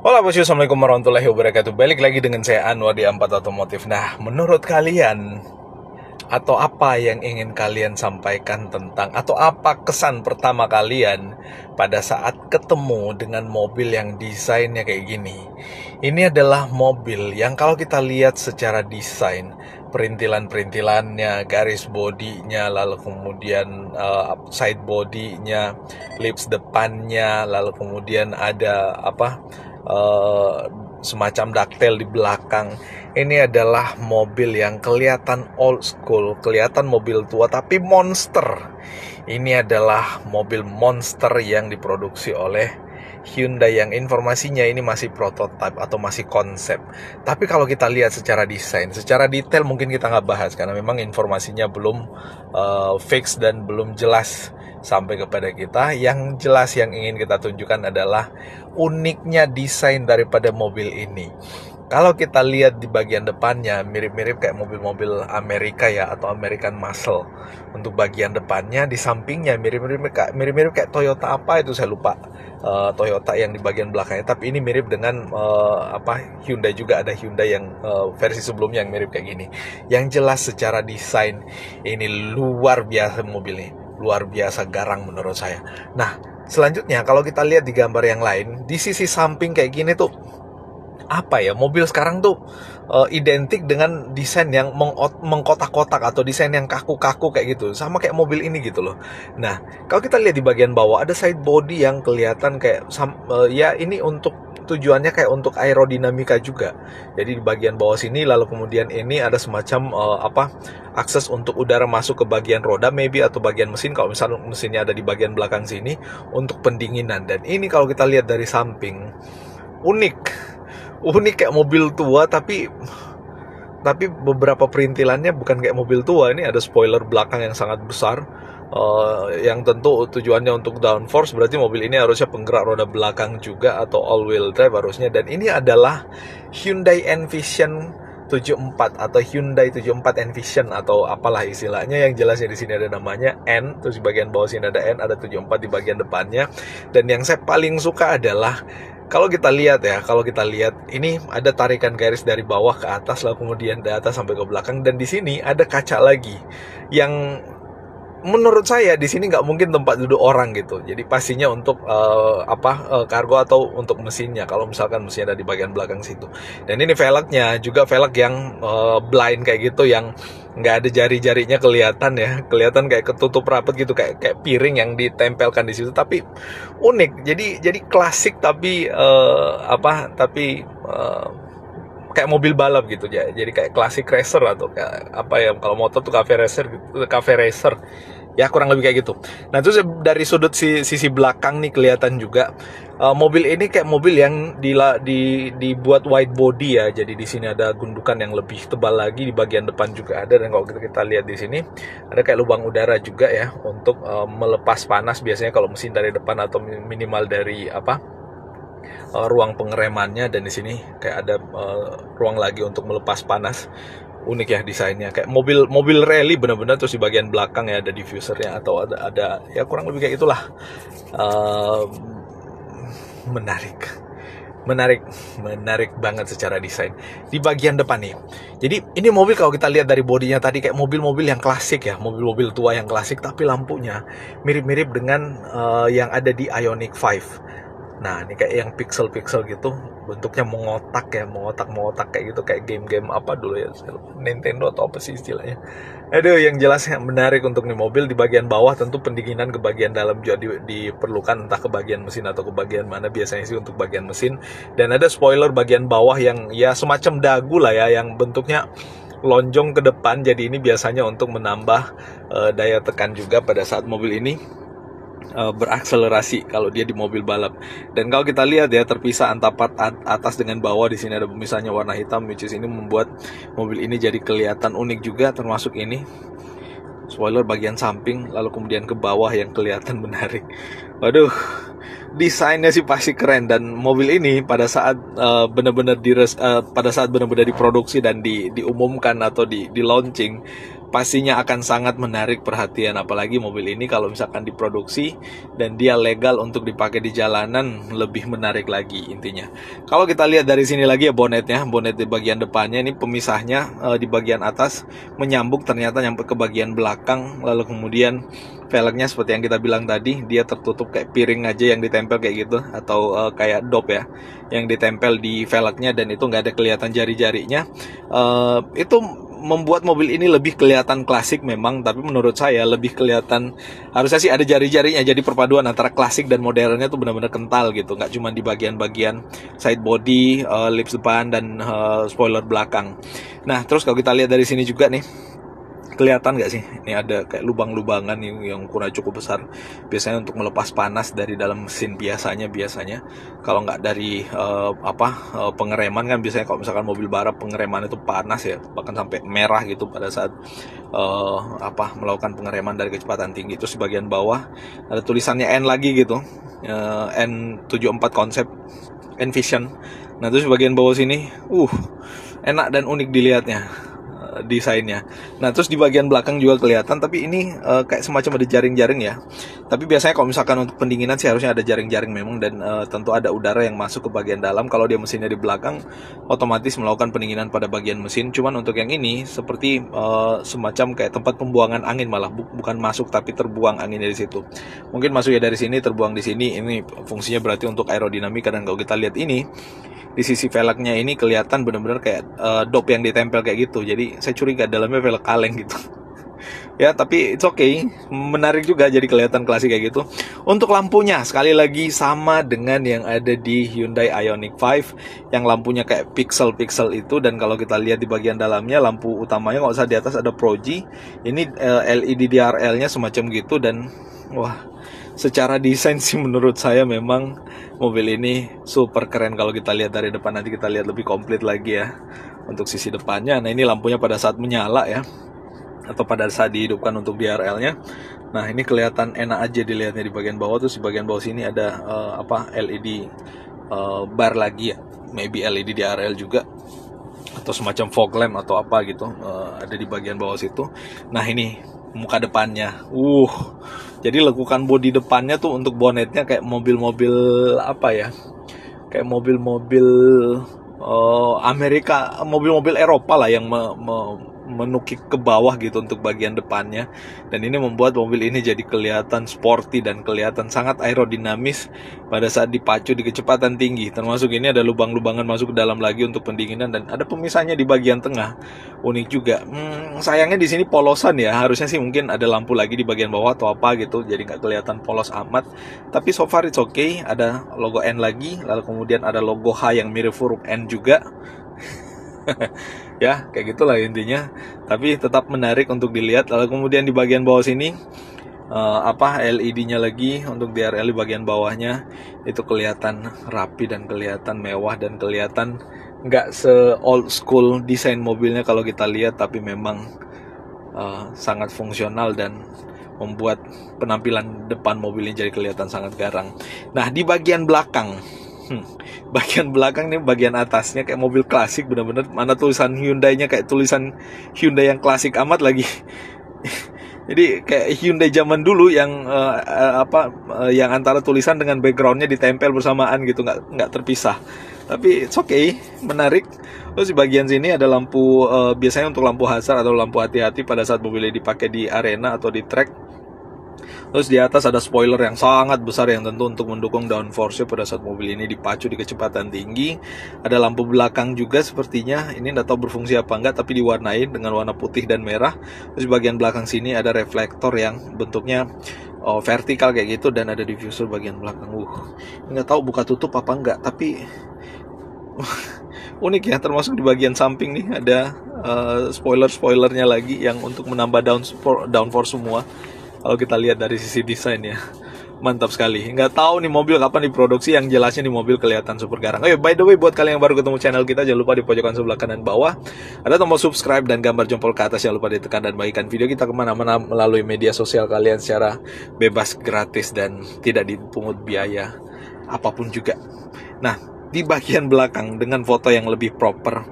Halo bosku, assalamualaikum warahmatullahi wabarakatuh. Balik lagi dengan saya Anwar di Ampat Otomotif. Nah, menurut kalian atau apa yang ingin kalian sampaikan tentang atau apa kesan pertama kalian pada saat ketemu dengan mobil yang desainnya kayak gini? Ini adalah mobil yang kalau kita lihat secara desain, perintilan-perintilannya, garis bodinya, lalu kemudian side bodinya, lips depannya, lalu kemudian ada uh, semacam daktel di belakang. Ini adalah mobil yang kelihatan old school, kelihatan mobil tua tapi monster. Ini adalah mobil monster yang diproduksi oleh Hyundai, yang informasinya ini masih prototype atau masih konsep. Tapi kalau kita lihat secara desain, secara detail mungkin kita nggak bahas karena memang informasinya belum fix dan belum jelas sampai kepada kita. Yang jelas yang ingin kita tunjukkan adalah uniknya desain daripada mobil ini. Kalau kita lihat di bagian depannya mirip-mirip kayak mobil-mobil Amerika ya, atau American Muscle. Untuk bagian depannya, di sampingnya mirip-mirip kayak Toyota apa itu saya lupa. Toyota yang di bagian belakangnya, tapi ini mirip dengan Hyundai juga, ada Hyundai yang versi sebelumnya yang mirip kayak gini. Yang jelas secara desain ini luar biasa mobilnya, luar biasa garang menurut saya. Nah, selanjutnya kalau kita lihat di gambar yang lain, di sisi samping kayak gini tuh mobil sekarang tuh identik dengan desain yang mengkotak-kotak atau desain yang kaku-kaku kayak gitu, sama kayak mobil ini gitu loh. Nah, kalau kita lihat di bagian bawah ada side body yang kelihatan kayak ya ini untuk tujuannya kayak untuk aerodinamika juga. Jadi di bagian bawah sini, lalu kemudian ini ada semacam akses untuk udara masuk ke bagian roda maybe, atau bagian mesin kalau misalnya mesinnya ada di bagian belakang sini untuk pendinginan. Dan ini kalau kita lihat dari samping, unik kayak mobil tua, tapi beberapa perintilannya bukan kayak mobil tua. Ini ada spoiler belakang yang sangat besar, yang tentu tujuannya untuk downforce. Berarti mobil ini harusnya penggerak roda belakang juga atau all wheel drive harusnya. Dan ini adalah Hyundai Envision 74 atau Hyundai 74 Envision atau apalah istilahnya. Yang jelasnya di sini ada namanya N, terus di bagian bawah sini ada N, ada 74 di bagian depannya. Dan yang saya paling suka adalah kalau kita lihat ini ada tarikan garis dari bawah ke atas, lalu kemudian dari atas sampai ke belakang, dan di sini ada kaca lagi yang menurut saya di sini nggak mungkin tempat duduk orang gitu. Jadi pastinya untuk kargo atau untuk mesinnya, kalau misalkan mesinnya ada di bagian belakang situ. Dan ini velgnya juga velg yang blind kayak gitu, yang nggak ada jari-jarinya kelihatan ya, kelihatan kayak ketutup rapat gitu, kayak piring yang ditempelkan di situ. Tapi unik, jadi klasik tapi kayak mobil balap gitu ya. Jadi kayak classic racer atau kayak kalau motor tuh cafe racer gitu, cafe racer. Ya kurang lebih kayak gitu. Nah, terus dari sudut sisi belakang nih kelihatan juga mobil ini kayak mobil yang dibuat wide body ya. Jadi di sini ada gundukan yang lebih tebal lagi, di bagian depan juga ada. Dan kalau kita lihat di sini ada kayak lubang udara juga ya untuk melepas panas biasanya kalau mesin dari depan, atau minimal dari ruang pengeremannya. Dan di sini kayak ada ruang lagi untuk melepas panas. Unik ya desainnya, kayak mobil rally benar-benar. Terus di bagian belakang ya ada diffusernya, atau ada ya kurang lebih kayak itulah. Menarik banget secara desain. Di bagian depan nih, jadi ini mobil kalau kita lihat dari bodinya tadi kayak mobil-mobil yang klasik ya, mobil-mobil tua yang klasik, tapi lampunya mirip-mirip dengan yang ada di Ioniq 5. Nah, ini kayak yang pixel-pixel gitu, bentuknya mengotak kayak gitu, kayak game-game apa dulu ya, Nintendo atau apa sih istilahnya. Aduh, yang jelasnya menarik untuk nih mobil. Di bagian bawah tentu pendinginan ke bagian dalam juga diperlukan, entah ke bagian mesin atau ke bagian mana, biasanya sih untuk bagian mesin. Dan ada spoiler bagian bawah yang ya semacam dagu lah ya, yang bentuknya lonjong ke depan. Jadi ini biasanya untuk menambah daya tekan juga pada saat mobil ini berakselerasi kalau dia di mobil balap. Dan kalau kita lihat ya, terpisah antara atas dengan bawah. Di sini ada pemisahnya warna hitam, which is ini membuat mobil ini jadi kelihatan unik juga. Termasuk ini spoiler bagian samping, lalu kemudian ke bawah yang kelihatan menarik. Waduh, desainnya sih pasti keren. Dan mobil ini pada saat benar-benar diproduksi dan diumumkan atau di launching, pastinya akan sangat menarik perhatian, apalagi mobil ini kalau misalkan diproduksi dan dia legal untuk dipakai di jalanan, lebih menarik lagi intinya. Kalau kita lihat dari sini lagi ya bonetnya, bonet di bagian depannya ini pemisahnya di bagian atas menyambung ternyata nyampe ke bagian belakang, lalu kemudian velgnya seperti yang kita bilang tadi, dia tertutup kayak piring aja yang ditempel kayak gitu, atau kayak dop ya yang ditempel di velgnya, dan itu nggak ada kelihatan jari-jarinya. Itu membuat mobil ini lebih kelihatan klasik memang, tapi menurut saya lebih kelihatan, harusnya sih ada jari-jarinya, jadi perpaduan antara klasik dan modernnya tuh benar-benar kental gitu, nggak cuma di bagian-bagian side body, lips depan, dan spoiler belakang. Nah terus kalau kita lihat dari sini juga nih, kelihatan nggak sih, ini ada kayak lubang-lubangan yang ukurannya cukup besar, biasanya untuk melepas panas dari dalam mesin biasanya kalau nggak dari pengereman kan, biasanya kalau misalkan mobil balap pengereman itu panas ya, bahkan sampai merah gitu pada saat melakukan pengereman dari kecepatan tinggi. Terus di bagian bawah ada tulisannya N lagi gitu, N74 konsep Envision. Nah terus di bagian bawah sini enak dan unik dilihatnya desainnya. Nah terus di bagian belakang juga kelihatan, tapi ini kayak semacam ada jaring-jaring ya. Tapi biasanya kalau misalkan untuk pendinginan sih harusnya ada jaring-jaring memang, dan tentu ada udara yang masuk ke bagian dalam. Kalau dia mesinnya di belakang, otomatis melakukan pendinginan pada bagian mesin. Cuman untuk yang ini seperti semacam kayak tempat pembuangan angin, malah bukan masuk tapi terbuang angin dari situ. Mungkin masuk ya dari sini, terbuang di sini. Ini fungsinya berarti untuk aerodinamika, dan kalau kita lihat ini di sisi velgnya ini kelihatan benar-benar kayak dop yang ditempel kayak gitu. Jadi saya curiga dalamnya velg kaleng gitu. Ya tapi it's okay, menarik juga jadi kelihatan klasik kayak gitu. Untuk lampunya sekali lagi sama dengan yang ada di Hyundai Ioniq 5 yang lampunya kayak pixel-pixel itu. Dan kalau kita lihat di bagian dalamnya, lampu utamanya kalau di atas ada Pro-G, ini LED DRL-nya semacam gitu. Dan wah, secara desain sih menurut saya memang mobil ini super keren. Kalau kita lihat dari depan, nanti kita lihat lebih komplit lagi ya untuk sisi depannya. Nah ini lampunya pada saat menyala ya, atau pada saat dihidupkan untuk DRL-nya. Nah ini kelihatan enak aja dilihatnya di bagian bawah. Terus di bagian bawah sini ada LED bar lagi ya, maybe LED DRL juga, atau semacam fog lamp atau apa gitu, ada di bagian bawah situ. Nah ini muka depannya, jadi lekukan bodi depannya tuh untuk bonetnya kayak mobil-mobil kayak mobil-mobil Amerika, mobil-mobil Eropa lah yang menukik ke bawah gitu untuk bagian depannya. Dan ini membuat mobil ini jadi kelihatan sporty dan kelihatan sangat aerodinamis pada saat dipacu di kecepatan tinggi. Termasuk ini ada lubang-lubangan masuk ke dalam lagi untuk pendinginan, dan ada pemisahnya di bagian tengah. Unik juga. Sayangnya di sini polosan ya, harusnya sih mungkin ada lampu lagi di bagian bawah atau apa gitu, jadi nggak kelihatan polos amat. Tapi so far it's okay. Ada logo N lagi, lalu kemudian ada logo H yang mirip huruf N juga. Ya kayak gitulah intinya, tapi tetap menarik untuk dilihat. Lalu kemudian di bagian bawah sini LED-nya lagi untuk DRL di bagian bawahnya, itu kelihatan rapi dan kelihatan mewah dan kelihatan nggak se-old school desain mobilnya kalau kita lihat, tapi memang sangat fungsional dan membuat penampilan depan mobil ini jadi kelihatan sangat garang. Nah di bagian belakang, bagian belakang nih, bagian atasnya kayak mobil klasik bener-bener. Mana tulisan Hyundai-nya kayak tulisan Hyundai yang klasik amat lagi. Jadi kayak Hyundai zaman dulu yang yang antara tulisan dengan backgroundnya ditempel bersamaan gitu, nggak terpisah. Tapi it's okay, menarik. Terus di bagian sini ada lampu, biasanya untuk lampu hazard atau lampu hati-hati pada saat mobilnya dipakai di arena atau di track. Terus di atas ada spoiler yang sangat besar yang tentu untuk mendukung downforce pada saat mobil ini dipacu di kecepatan tinggi. Ada lampu belakang juga sepertinya, ini nggak tahu berfungsi apa enggak, tapi diwarnai dengan warna putih dan merah. Terus di bagian belakang sini ada reflektor yang bentuknya vertikal kayak gitu, dan ada diffuser bagian belakang. Nggak tahu buka tutup apa enggak, tapi unik ya. Termasuk di bagian samping nih ada spoilernya lagi yang untuk menambah downforce semua. Kalau kita lihat dari sisi desain ya, mantap sekali. Nggak tahu nih mobil kapan diproduksi, yang jelasnya nih mobil kelihatan super garang. By the way, buat kalian yang baru ketemu channel kita, jangan lupa di pojokan sebelah kanan bawah ada tombol subscribe dan gambar jempol ke atas. Jangan lupa ditekan dan bagikan video kita kemana-mana melalui media sosial kalian secara bebas, gratis, dan tidak dipungut biaya apapun juga. Nah, di bagian belakang dengan foto yang lebih proper,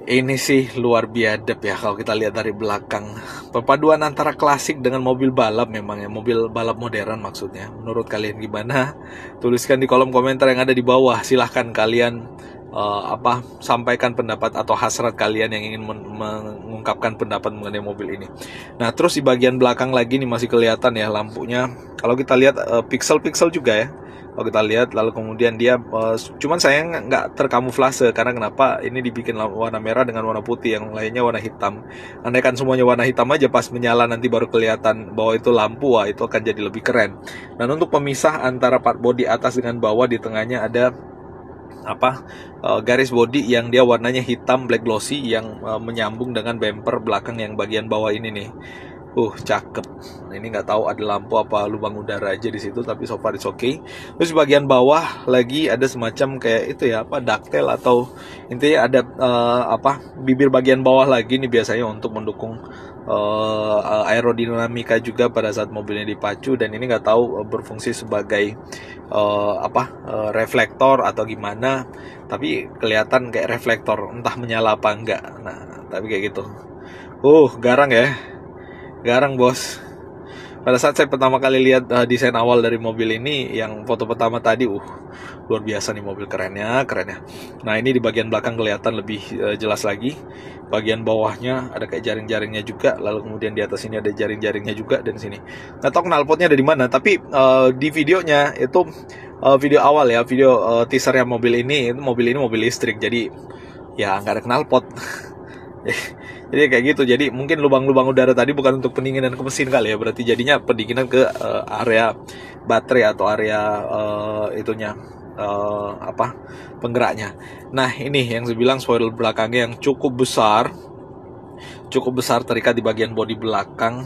Ini sih luar biadab ya kalau kita lihat dari belakang. Perpaduan antara klasik dengan mobil balap memang ya, mobil balap modern maksudnya. Menurut kalian gimana? Tuliskan di kolom komentar yang ada di bawah. Silahkan kalian sampaikan pendapat atau hasrat kalian yang ingin mengungkapkan pendapat mengenai mobil ini. Nah, terus di bagian belakang lagi nih masih kelihatan ya lampunya. Kalau kita lihat pixel-pixel juga ya. Kalau kita lihat, lalu kemudian dia cuman sayang nggak terkamuflase, karena kenapa ini dibikin warna merah dengan warna putih, yang lainnya warna hitam. Andaikan semuanya warna hitam aja, pas menyala nanti baru kelihatan bahwa itu lampu, wah itu akan jadi lebih keren. Dan untuk pemisah antara part bodi atas dengan bawah, di tengahnya ada garis bodi yang dia warnanya hitam black glossy, yang menyambung dengan bumper belakang yang bagian bawah ini nih. Cakep. Nah, ini nggak tahu ada lampu apa lubang udara aja di situ, tapi so far it's okay. Terus bagian bawah lagi ada semacam kayak itu ya, ductile, atau intinya ada bibir bagian bawah lagi nih, biasanya untuk mendukung aerodinamika juga pada saat mobilnya dipacu. Dan ini nggak tahu berfungsi sebagai reflektor atau gimana, tapi kelihatan kayak reflektor, entah menyala apa enggak. Nah, tapi kayak gitu. Garang ya. Garang bos. Pada saat saya pertama kali lihat desain awal dari mobil ini, yang foto pertama tadi, luar biasa nih mobil, kerennya. Nah, ini di bagian belakang kelihatan lebih jelas lagi. Bagian bawahnya ada kayak jaring-jaringnya juga, lalu kemudian di atas ini ada jaring-jaringnya juga, dan sini nggak tahu knalpotnya ada di mana. Tapi di videonya itu video awal ya, video teasernya mobil ini mobil listrik, jadi ya nggak ada knalpot. Jadi kayak gitu. Jadi mungkin lubang-lubang udara tadi bukan untuk pendinginan ke mesin kali ya, berarti jadinya pendinginan ke area baterai atau area penggeraknya. Nah, ini yang saya bilang, spoiler belakangnya yang cukup besar terikat di bagian bodi belakang,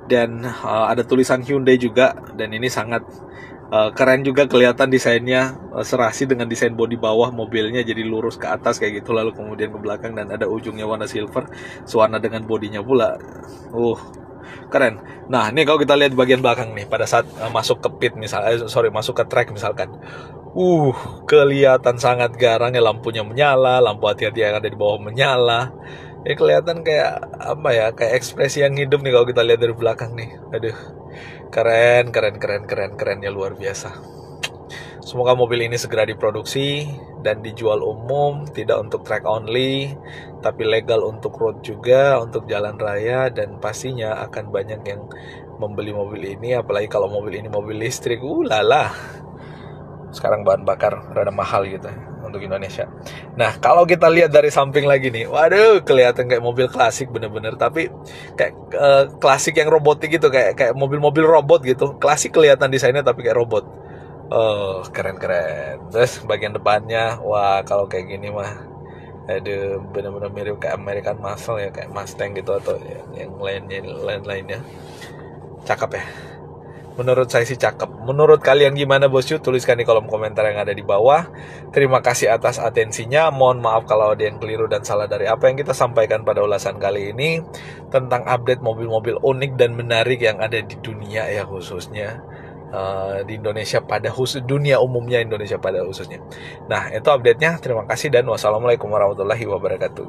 dan ada tulisan Hyundai juga, dan ini sangat keren juga, kelihatan desainnya serasi dengan desain bodi bawah mobilnya, jadi lurus ke atas kayak gitu, lalu kemudian ke belakang, dan ada ujungnya warna silver sewarna dengan bodinya pula. Keren. Nah, ini kalau kita lihat di bagian belakang nih, pada saat masuk ke pit masuk ke track misalkan, kelihatan sangat garang ya, lampunya menyala, lampu hati-hati yang ada di bawah menyala. Ini kelihatan kayak kayak ekspresi yang hidup nih kalau kita lihat dari belakang nih. Aduh, kerennya luar biasa. Semoga mobil ini segera diproduksi dan dijual umum, tidak untuk track only, tapi legal untuk road juga, untuk jalan raya, dan pastinya akan banyak yang membeli mobil ini, apalagi kalau mobil ini mobil listrik. Lala. Sekarang bahan bakar rada mahal gitu untuk Indonesia. Nah, kalau kita lihat dari samping lagi nih, waduh, kelihatan kayak mobil klasik bener-bener, tapi kayak klasik yang robotik gitu, kayak mobil-mobil robot gitu. Klasik kelihatan desainnya tapi kayak robot. Keren. Terus bagian depannya, wah kalau kayak gini mah, aduh, bener-bener mirip kayak American Muscle ya, kayak Mustang gitu, atau yang lainnya. Cakep ya. Menurut saya sih cakep. Menurut kalian gimana bosku? Tuliskan di kolom komentar yang ada di bawah. Terima kasih atas atensinya. Mohon maaf kalau ada yang keliru dan salah dari apa yang kita sampaikan pada ulasan kali ini tentang update mobil-mobil unik dan menarik yang ada di dunia ya, khususnya di Indonesia, pada dunia umumnya, Indonesia pada khususnya. Nah, itu update-nya. Terima kasih dan wassalamualaikum warahmatullahi wabarakatuh.